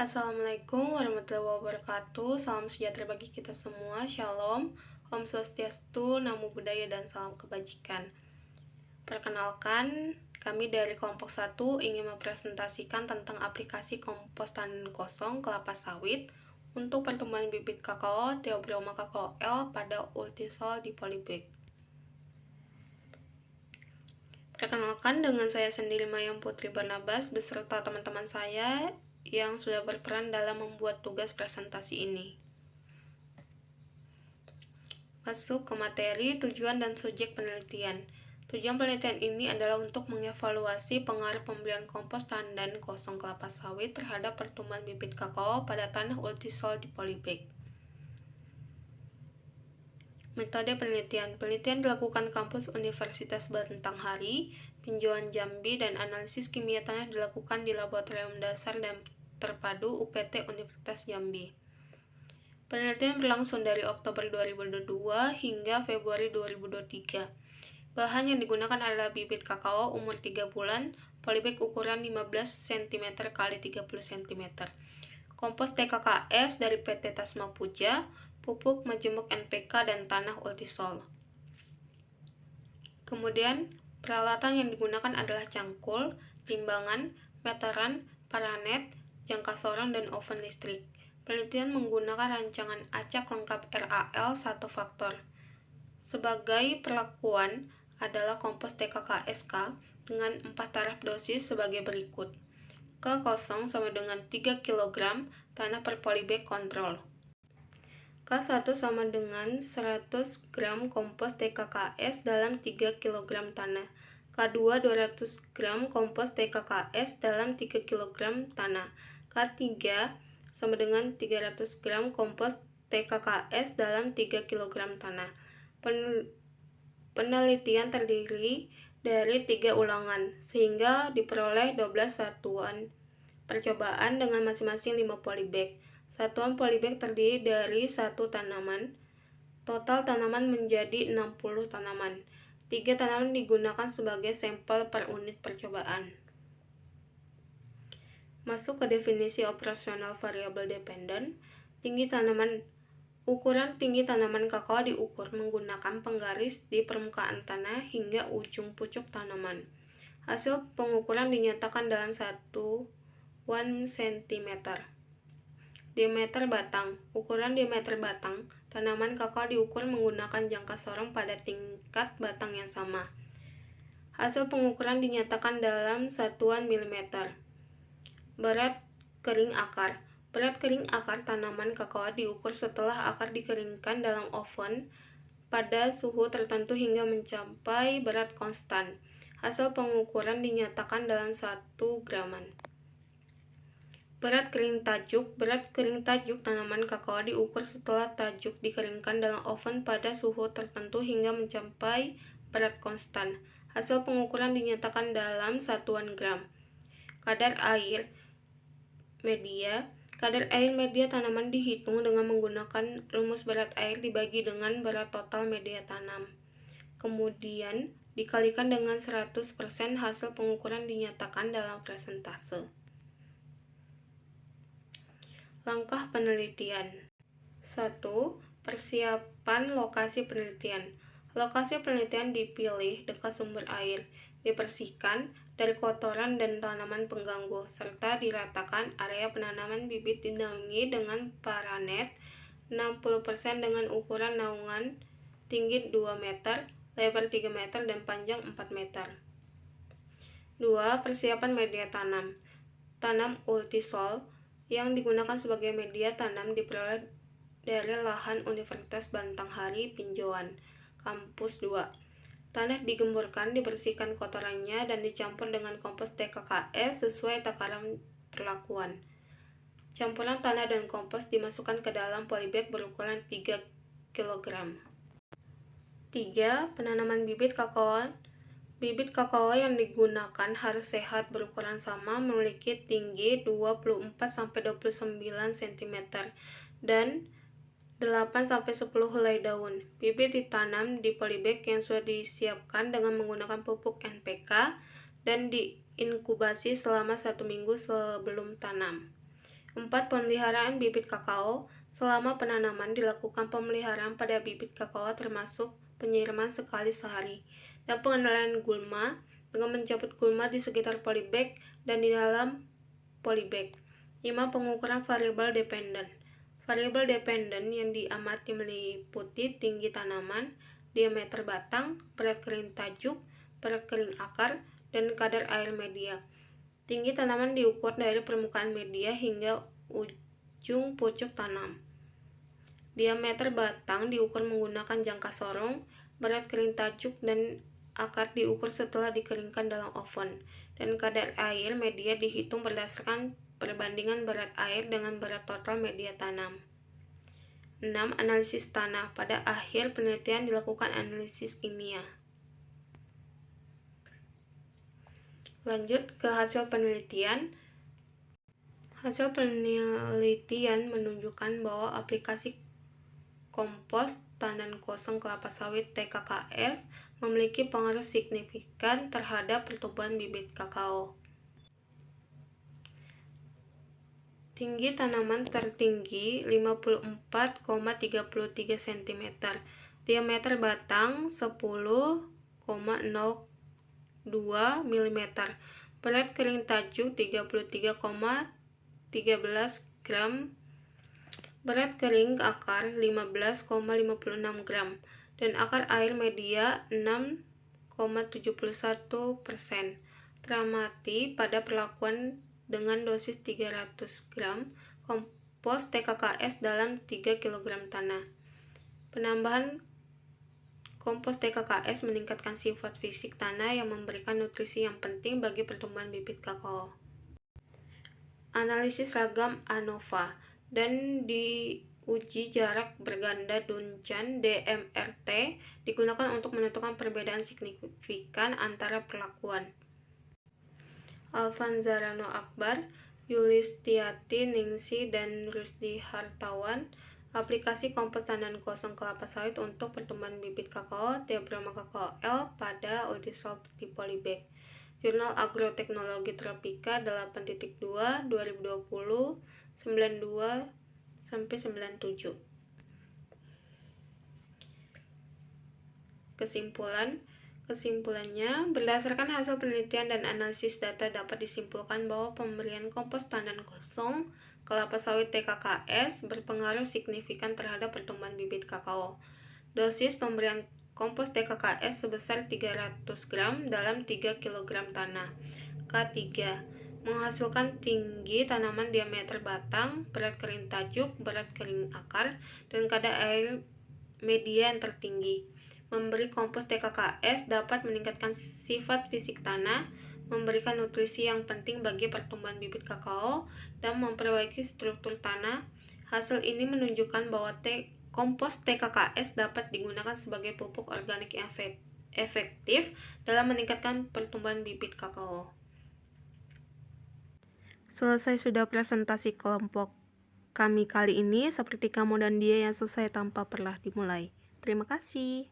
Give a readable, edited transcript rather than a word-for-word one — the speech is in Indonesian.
Assalamualaikum warahmatullahi wabarakatuh. Salam sejahtera bagi kita semua. Shalom. Om Swastiastu, Namo Buddhaya, dan salam kebajikan. Perkenalkan, kami dari kelompok 1 ingin mempresentasikan tentang aplikasi kompos tandan kosong kelapa sawit untuk pertumbuhan bibit kakao Theobroma Kakao L pada Ultisol di polybag. Perkenalkan, dengan saya sendiri Mayang Putri Barnabas beserta teman-teman saya yang sudah berperan dalam membuat tugas presentasi ini. Masuk ke materi, tujuan dan subjek penelitian. Tujuan penelitian ini adalah untuk mengevaluasi pengaruh pemberian kompos tandan kosong kelapa sawit terhadap pertumbuhan bibit kakao pada tanah Ultisol di polybag. Metode penelitian. Penelitian dilakukan kampus Universitas Batanghari, Pinjauan Jambi, dan analisis kimia tanah dilakukan di Laboratorium Dasar dan Terpadu UPT Universitas Jambi. Penelitian berlangsung dari Oktober 2022 hingga Februari 2023. Bahan yang digunakan adalah bibit kakao umur 3 bulan, polybag ukuran 15 cm x 30 cm. Kompos TKKS dari PT Tasma Puja, pupuk majemuk NPK, dan tanah Ultisol. Kemudian, peralatan yang digunakan adalah cangkul, timbangan, meteran, paranet, jangka sorong, dan oven listrik. Penelitian menggunakan rancangan acak lengkap RAL 1 faktor. Sebagai perlakuan adalah kompos TKKSK dengan 4 taraf dosis sebagai berikut. K0 sama dengan 3 kg tanah per polybag kontrol. K1 sama dengan 100 gram kompos TKKS dalam 3 kg tanah. K2 200 gram kompos TKKS dalam 3 kg tanah. K3 sama dengan 300 gram kompos TKKS dalam 3 kg tanah. Penelitian terdiri dari 3 ulangan, sehingga diperoleh 12 satuan percobaan dengan masing-masing 5 polybag. Satuan polybag terdiri dari 1 tanaman. Total tanaman menjadi 60 tanaman. 3 tanaman digunakan sebagai sampel per unit percobaan. Masuk ke definisi operasional variabel dependen. Ukuran tinggi tanaman kakao diukur menggunakan penggaris di permukaan tanah hingga ujung pucuk tanaman. Hasil pengukuran dinyatakan dalam 1 cm. Diameter batang. Ukuran diameter batang tanaman kakao diukur menggunakan jangka sorong pada tingkat batang yang sama. Hasil pengukuran dinyatakan dalam satuan milimeter. Berat kering akar. Berat kering akar tanaman kakao diukur setelah akar dikeringkan dalam oven pada suhu tertentu hingga mencapai berat konstan. Hasil pengukuran dinyatakan dalam 1 graman. Berat kering tajuk. Berat kering tajuk tanaman kakao diukur setelah tajuk dikeringkan dalam oven pada suhu tertentu hingga mencapai berat konstan. Hasil pengukuran dinyatakan dalam satuan gram. Kadar air media. Kadar air media tanaman dihitung dengan menggunakan rumus berat air dibagi dengan berat total media tanam. Kemudian dikalikan dengan 100%, hasil pengukuran dinyatakan dalam persentase. Langkah penelitian. 1. Persiapan lokasi penelitian. Lokasi penelitian dipilih dekat sumber air, dibersihkan dari kotoran dan tanaman pengganggu, serta diratakan area penanaman bibit dinaungi dengan paranet 60% dengan ukuran naungan tinggi 2 meter, lebar 3 meter, dan panjang 4 meter. 2. Persiapan media tanam. Tanam Ultisol yang digunakan sebagai media tanam diperoleh dari lahan Universitas Batanghari Pinjauan, Kampus 2. Tanah digemburkan, dibersihkan kotorannya, dan dicampur dengan kompos TKKS sesuai takaran perlakuan. Campuran tanah dan kompos dimasukkan ke dalam polybag berukuran 3 kg. 3. Penanaman bibit kakao. Bibit kakao yang digunakan harus sehat, berukuran sama, memiliki tinggi 24-29 cm, dan 8-10 helai daun. Bibit ditanam di polybag yang sudah disiapkan dengan menggunakan pupuk NPK dan diinkubasi selama 1 minggu sebelum tanam. 4. Pemeliharaan bibit kakao. Selama penanaman dilakukan pemeliharaan pada bibit kakao termasuk penyiraman sekali sehari, dan pengenalan gulma dengan mencabut gulma di sekitar polybag dan di dalam polybag. 5. Pengukuran variabel dependen. Variabel dependen yang diamati meliputi tinggi tanaman, diameter batang, berat kering tajuk, berat kering akar, dan kadar air media. Tinggi tanaman diukur dari permukaan media hingga ujung pucuk tanam. Diameter batang diukur menggunakan jangka sorong, berat kering tajuk dan akar diukur setelah dikeringkan dalam oven, dan kadar air media dihitung berdasarkan perbandingan berat air dengan berat total media tanam. 6. Analisis tanah. Pada akhir penelitian dilakukan analisis kimia. Lanjut ke hasil penelitian. Hasil penelitian menunjukkan bahwa aplikasi kompos tandan kosong kelapa sawit TKKS memiliki pengaruh signifikan terhadap pertumbuhan bibit kakao. Tinggi tanaman tertinggi 54,33 cm, diameter batang 10,02 mm, berat kering tajuk 33,13 gram, berat kering akar 15,56 gram, dan akar air media 6,71%. Teramati pada perlakuan dengan dosis 300 gram kompos TKKS dalam 3 kg tanah. Penambahan kompos TKKS meningkatkan sifat fisik tanah yang memberikan nutrisi yang penting bagi pertumbuhan bibit kakao. Analisis ragam ANOVA dan diuji jarak berganda Duncan DMRT digunakan untuk menentukan perbedaan signifikan antara perlakuan. Alvanza Rano Akbar, Yulistiati Ningsi, dan Rusdi Hartawan. Aplikasi kompos tandan kosong kelapa sawit untuk pertumbuhan bibit kakao Theobroma Kakao L pada Ultisolve di polybag. Jurnal Agroteknologi Tropika 8.2 2020 92-97. Kesimpulannya, berdasarkan hasil penelitian dan analisis data dapat disimpulkan bahwa pemberian kompos tandan kosong kelapa sawit TKKS berpengaruh signifikan terhadap pertumbuhan bibit kakao. Dosis pemberian kompos TKKS sebesar 300 gram dalam 3 kg tanah. K3. Menghasilkan tinggi tanaman, diameter batang, berat kering tajuk, berat kering akar, dan kadar air media yang tertinggi. Memberi kompos TKKS dapat meningkatkan sifat fisik tanah, memberikan nutrisi yang penting bagi pertumbuhan bibit kakao, dan memperbaiki struktur tanah. Hasil ini menunjukkan bahwa kompos TKKS dapat digunakan sebagai pupuk organik yang efektif dalam meningkatkan pertumbuhan bibit kakao. Selesai sudah presentasi kelompok kami kali ini. Seperti kamu dan dia yang selesai tanpa pernah dimulai. Terima kasih.